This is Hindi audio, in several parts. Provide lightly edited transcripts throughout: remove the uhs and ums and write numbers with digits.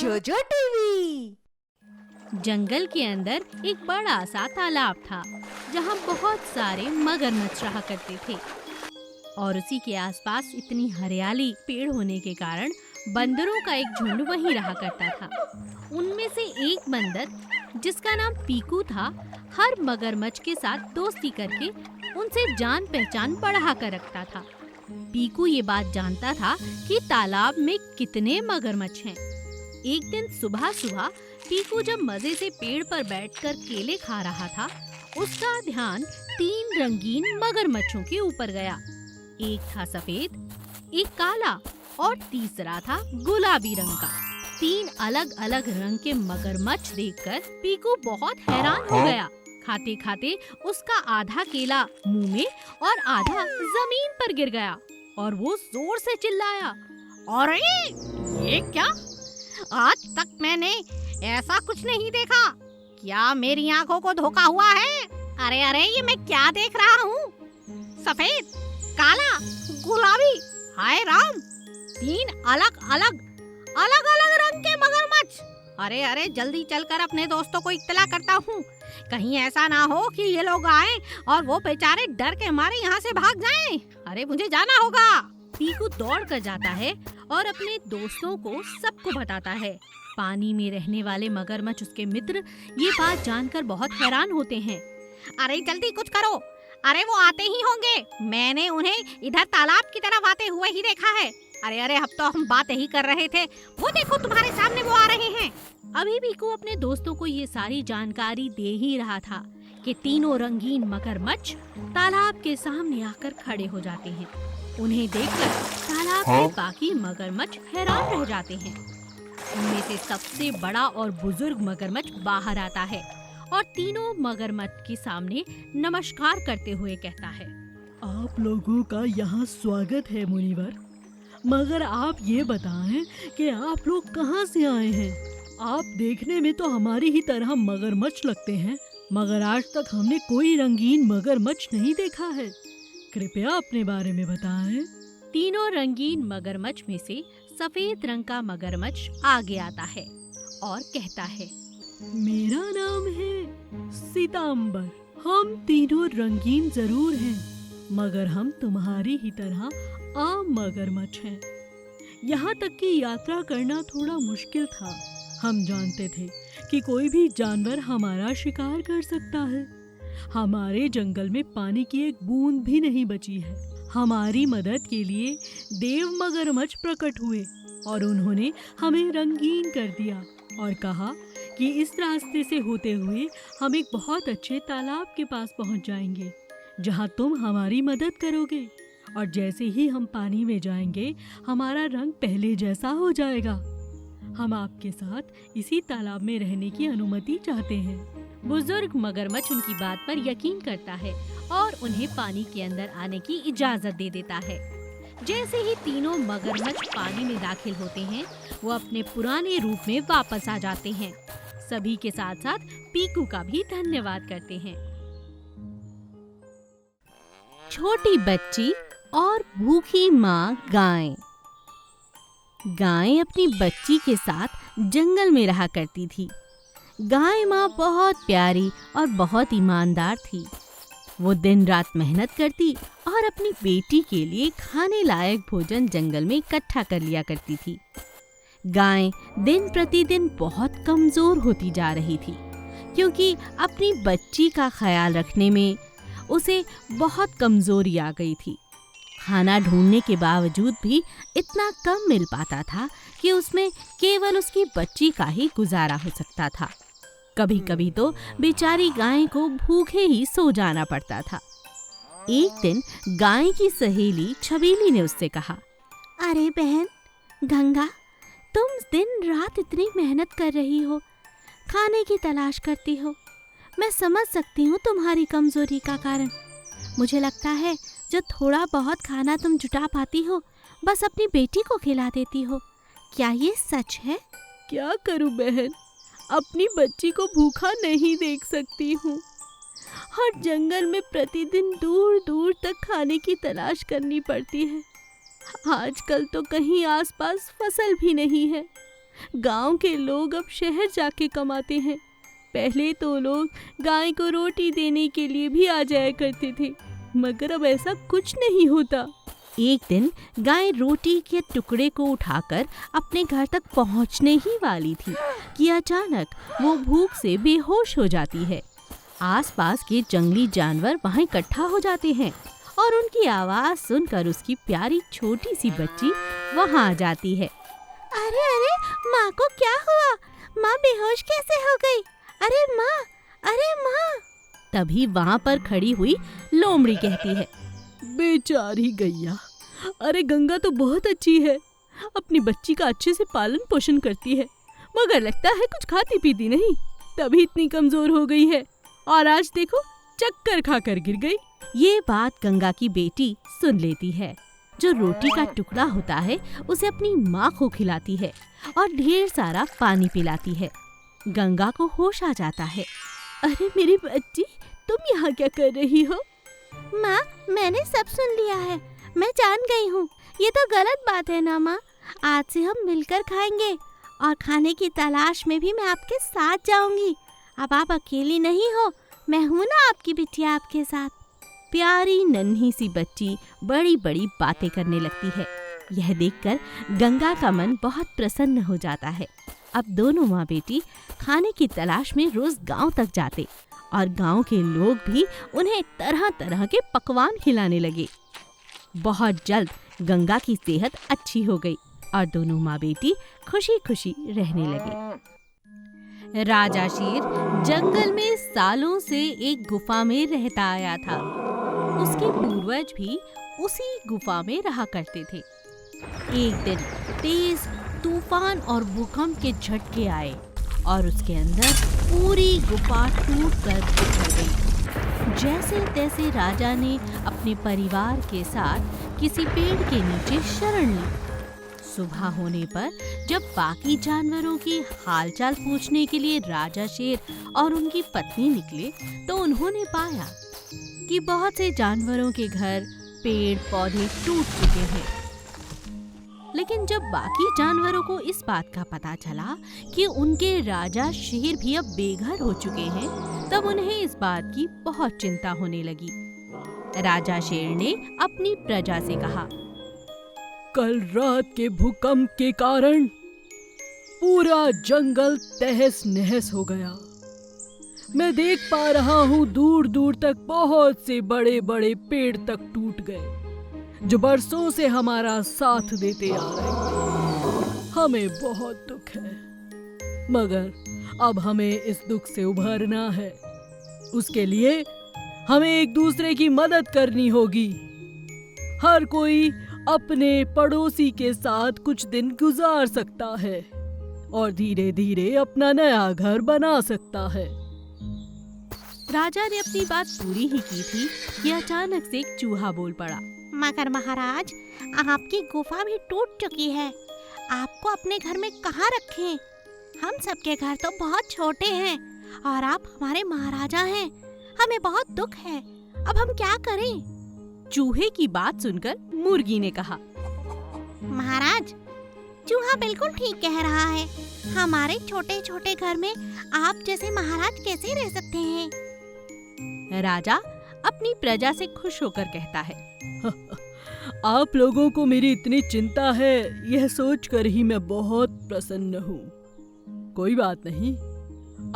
जोजो टीवी। जंगल के अंदर एक बड़ा सा तालाब था जहाँ बहुत सारे मगरमच्छ रहा करते थे और उसी के आसपास इतनी हरियाली पेड़ होने के कारण बंदरों का एक झुंड वहीं रहा करता था। उनमें से एक बंदर जिसका नाम पीकू था, हर मगरमच्छ के साथ दोस्ती करके उनसे जान पहचान बढ़ा कर रखता था। पीकू ये बात जानता था कि तालाब में कितने मगरमच्छ हैं। एक दिन सुबह सुबह पीकू जब मजे से पेड़ पर बैठकर केले खा रहा था, उसका ध्यान 3 रंगीन मगरमच्छों के ऊपर गया। एक था सफेद, एक काला और तीसरा था गुलाबी रंग का। 3 अलग अलग रंग के मगरमच्छ देखकर पीकू बहुत हैरान हो गया। खाते खाते उसका आधा केला मुंह में और आधा जमीन पर गिर गया और वो जोर से चिल्लाया, अरे ये क्या? आज तक मैंने ऐसा कुछ नहीं देखा। क्या मेरी आंखों को धोखा हुआ है? अरे अरे ये मैं क्या देख रहा हूँ? सफेद, काला, गुलाबी, हाय राम, 3 अलग अलग रंग के मगरमच्छ। अरे अरे जल्दी चलकर अपने दोस्तों को इत्तला करता हूँ। कहीं ऐसा ना हो कि ये लोग आए और वो बेचारे डर के मारे यहाँ से भाग जाएं। अरे मुझे जाना होगा। पीकू दौड़ कर जाता है और अपने दोस्तों को सबको बताता है। पानी में रहने वाले मगरमच्छ उसके मित्र ये बात जानकर बहुत हैरान होते हैं। अरे जल्दी कुछ करो, अरे वो आते ही होंगे। मैंने उन्हें इधर तालाब की तरफ आते हुए ही देखा है। अरे अरे अब तो हम बातें ही कर रहे थे, वो देखो तुम्हारे सामने वो आ रहे हैं। अभी पीकू अपने दोस्तों को ये सारी जानकारी दे ही रहा था कि तीनों रंगीन मगरमच्छ तालाब के सामने आकर खड़े हो जाते हैं। उन्हें देखकर तालाब में बाकी मगरमच्छ हैरान रह जाते हैं। उनमें से सबसे बड़ा और बुजुर्ग मगरमच्छ बाहर आता है और तीनों मगरमच्छ के सामने नमस्कार करते हुए कहता है, आप लोगों का यहाँ स्वागत है मुनिवर, मगर आप ये बताएं कि आप लोग कहाँ से आए हैं? आप देखने में तो हमारी ही तरह मगरमच्छ लगते हैं, मगर आज तक हमने कोई रंगीन मगरमच्छ नहीं देखा है। कृपया अपने बारे में बताएं। तीनों रंगीन मगरमच्छ में से सफेद रंग का मगरमच्छ आगे आता है और कहता है, मेरा नाम है सीतांबर। हम तीनों रंगीन जरूर हैं, मगर हम तुम्हारी ही तरह आम मगरमच्छ हैं। यहाँ तक कि यात्रा करना थोड़ा मुश्किल था। हम जानते थे कि कोई भी जानवर हमारा शिकार कर सकता है। हमारे जंगल में पानी की एक बूंद भी नहीं बची है। हमारी मदद के लिए देव मगरमच्छ प्रकट हुए और उन्होंने हमें रंगीन कर दिया और कहा कि इस रास्ते से होते हुए हम एक बहुत अच्छे तालाब के पास पहुंच जाएंगे, जहां तुम हमारी मदद करोगे, और जैसे ही हम पानी में जाएंगे हमारा रंग पहले जैसा हो जाएगा। हम आपके साथ इसी तालाब में रहने की अनुमति चाहते हैं। बुजुर्ग मगरमच्छ उनकी बात पर यकीन करता है और उन्हें पानी के अंदर आने की इजाजत दे देता है। जैसे ही तीनों मगरमच्छ पानी में दाखिल होते हैं, वो अपने पुराने रूप में वापस आ जाते हैं। सभी के साथ साथ पीकू का भी धन्यवाद करते हैं। छोटी बच्ची और भूखी माँ गाय। गाय अपनी बच्ची के साथ जंगल में रहा करती थी। गाय माँ बहुत प्यारी और बहुत ईमानदार थी। वो दिन रात मेहनत करती और अपनी बेटी के लिए खाने लायक भोजन जंगल में इकट्ठा कर लिया करती थी। गाय दिन प्रतिदिन बहुत कमजोर होती जा रही थी, क्योंकि अपनी बच्ची का ख्याल रखने में उसे बहुत कमजोरी आ गई थी। खाना ढूंढने के बावजूद भी इतना कम मिल पाता था कि उसमें केवल उसकी बच्ची का ही गुजारा हो सकता था। कभी कभी तो बेचारी गाय को भूखे ही सो जाना पड़ता था। एक दिन गाय की सहेली छबीली ने उससे कहा, अरे बहन गंगा, तुम दिन रात इतनी मेहनत कर रही हो, खाने की तलाश करती हो। मैं समझ सकती हूँ तुम्हारी कमजोरी का कारण। मुझे लगता है जो थोड़ा बहुत खाना तुम जुटा पाती हो, बस अपनी बेटी को खिला देती हो। क्या ये सच है? क्या करूं बहन, अपनी बच्ची को भूखा नहीं देख सकती हूँ। हर जंगल में प्रतिदिन दूर दूर तक खाने की तलाश करनी पड़ती है। आजकल तो कहीं आसपास फसल भी नहीं है। गांव के लोग अब शहर जाके कमाते हैं। पहले तो लोग गाय को रोटी देने के लिए भी आ जाया करते थे, मगर अब ऐसा कुछ नहीं होता। एक दिन गाय रोटी के टुकड़े को उठाकर अपने घर तक पहुंचने ही वाली थी कि अचानक वो भूख से बेहोश हो जाती है। आसपास के जंगली जानवर वहां इकट्ठा हो जाते हैं और उनकी आवाज सुनकर उसकी प्यारी छोटी सी बच्ची वहां आ जाती है। अरे अरे, माँ को क्या हुआ? माँ बेहोश कैसे हो गई? अरे माँ, अरे माँ। तभी वहां पर खड़ी हुई लोमड़ी कहती है, बेचारी गैया, अरे गंगा तो बहुत अच्छी है, अपनी बच्ची का अच्छे से पालन पोषण करती है, मगर लगता है कुछ खाती पीती नहीं, तभी इतनी कमजोर हो गई है और आज देखो चक्कर खाकर गिर गई। ये बात गंगा की बेटी सुन लेती है, जो रोटी का टुकड़ा होता है उसे अपनी माँ को खिलाती है और ढेर सारा पानी पिलाती है। गंगा को होश आ जाता है। अरे मेरी बच्ची, तुम यहाँ क्या कर रही हो? माँ, मैंने सब सुन लिया है, मैं जान गई हूँ। ये तो गलत बात है ना माँ। आज से हम मिलकर खाएंगे और खाने की तलाश में भी मैं आपके साथ जाऊंगी। अब आप अकेली नहीं हो, मैं हूँ ना आपकी बिटिया आपके साथ। प्यारी नन्ही सी बच्ची बड़ी बड़ी बातें करने लगती है। यह देखकर गंगा का मन बहुत प्रसन्न हो जाता है। अब दोनों माँ बेटी खाने की तलाश में रोज गांव तक जाते और गांव के लोग भी उन्हें तरह तरह के पकवान खिलाने लगे। बहुत जल्द गंगा की सेहत अच्छी हो गई और दोनों माँ बेटी खुशी खुशी रहने लगे। राजा शेर जंगल में सालों से एक गुफा में रहता आया था। उसके पूर्वज भी उसी गुफा में रहा करते थे। एक दिन तेज तूफान और भूकंप के झटके आए और उसके अंदर पूरी गुफा टूटकर बिखर गई। जैसे तैसे राजा ने अपने परिवार के साथ किसी पेड़ के नीचे शरण ली। सुबह होने पर जब बाकी जानवरों की हालचाल पूछने के लिए राजा शेर और उनकी पत्नी निकले, तो उन्होंने पाया कि बहुत से जानवरों के घर, पेड़ पौधे टूट चुके हैं। लेकिन जब बाकी जानवरों को इस बात का पता चला कि उनके राजा शेर भी अब बेघर हो चुके हैं, तब उन्हें इस बात की बहुत चिंता होने लगी। राजा शेर ने अपनी प्रजा से कहा, कल रात के भूकंप के कारण पूरा जंगल तहस नहस हो गया। मैं देख पा रहा हूँ दूर दूर तक बहुत से बड़े बड़े पेड़ तक टूट गए, जो बरसों से हमारा साथ देते आ रहे थे। हमें बहुत दुख है, मगर अब हमें इस दुख से उभरना है। उसके लिए हमें एक दूसरे की मदद करनी होगी। हर कोई अपने पड़ोसी के साथ कुछ दिन गुजार सकता है और धीरे धीरे अपना नया घर बना सकता है। राजा ने अपनी बात पूरी ही की थी कि अचानक से एक चूहा बोल पड़ा, मगर महाराज, आपकी गुफा भी टूट चुकी है। आपको अपने घर में कहाँ रखें? हम सबके घर तो बहुत छोटे हैं और आप हमारे महाराजा हैं। हमें बहुत दुख है, अब हम क्या करें? चूहे की बात सुनकर मुर्गी ने कहा, महाराज, चूहा बिल्कुल ठीक कह रहा है। हमारे छोटे छोटे घर में आप जैसे महाराज कैसे रह सकते हैं? राजा अपनी प्रजा से खुश होकर कहता है, आप लोगों को मेरी इतनी चिंता है, यह सोचकर ही मैं बहुत प्रसन्न हूँ। कोई बात नहीं,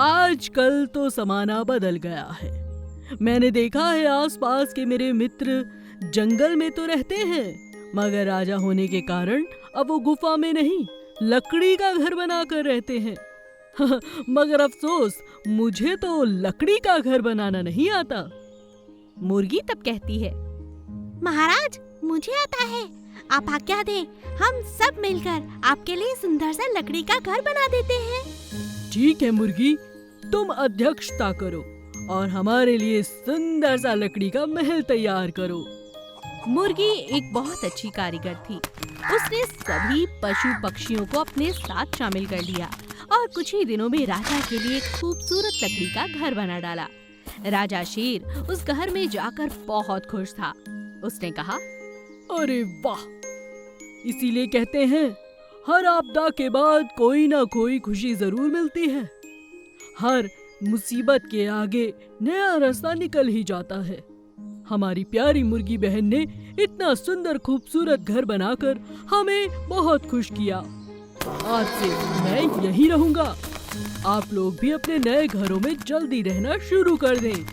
आजकल तो जमाना बदल गया है। मैंने देखा है आसपास के मेरे मित्र जंगल में तो रहते हैं, मगर राजा होने के कारण अब वो गुफा में नहीं, लकड़ी का घर बनाकर रहते हैं। मगर अफसोस, मुझे तो लकड़ी का घर बनाना नहीं आता। मुर्गी तब कहती है, महाराज, मुझे आता है। आप आज्ञा दें, हम सब मिलकर आपके लिए सुंदर सा लकड़ी का घर बना देते हैं। ठीक है मुर्गी, तुम अध्यक्षता करो और हमारे लिए सुंदर सा लकड़ी का महल तैयार करो। मुर्गी एक बहुत अच्छी कारीगर थी। उसने सभी पशु पक्षियों को अपने साथ शामिल कर लिया और कुछ ही दिनों में राजा के लिए खूबसूरत लकड़ी का घर बना डाला। राजा शेर उस घर में जाकर बहुत खुश था। उसने कहा, अरे वाह, इसीलिए कहते हैं हर आपदा के बाद कोई ना कोई खुशी जरूर मिलती है। हर मुसीबत के आगे नया रास्ता निकल ही जाता है। हमारी प्यारी मुर्गी बहन ने इतना सुंदर खूबसूरत घर बनाकर हमें बहुत खुश किया। आज से मैं यहीं रहूंगा। आप लोग भी अपने नए घरों में जल्दी रहना शुरू कर दें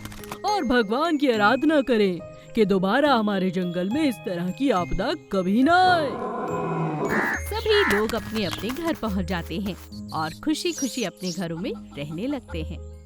और भगवान की आराधना करें कि दोबारा हमारे जंगल में इस तरह की आपदा कभी ना आए। सभी लोग अपने अपने घर पहुंच जाते हैं और खुशी खुशी अपने घरों में रहने लगते हैं।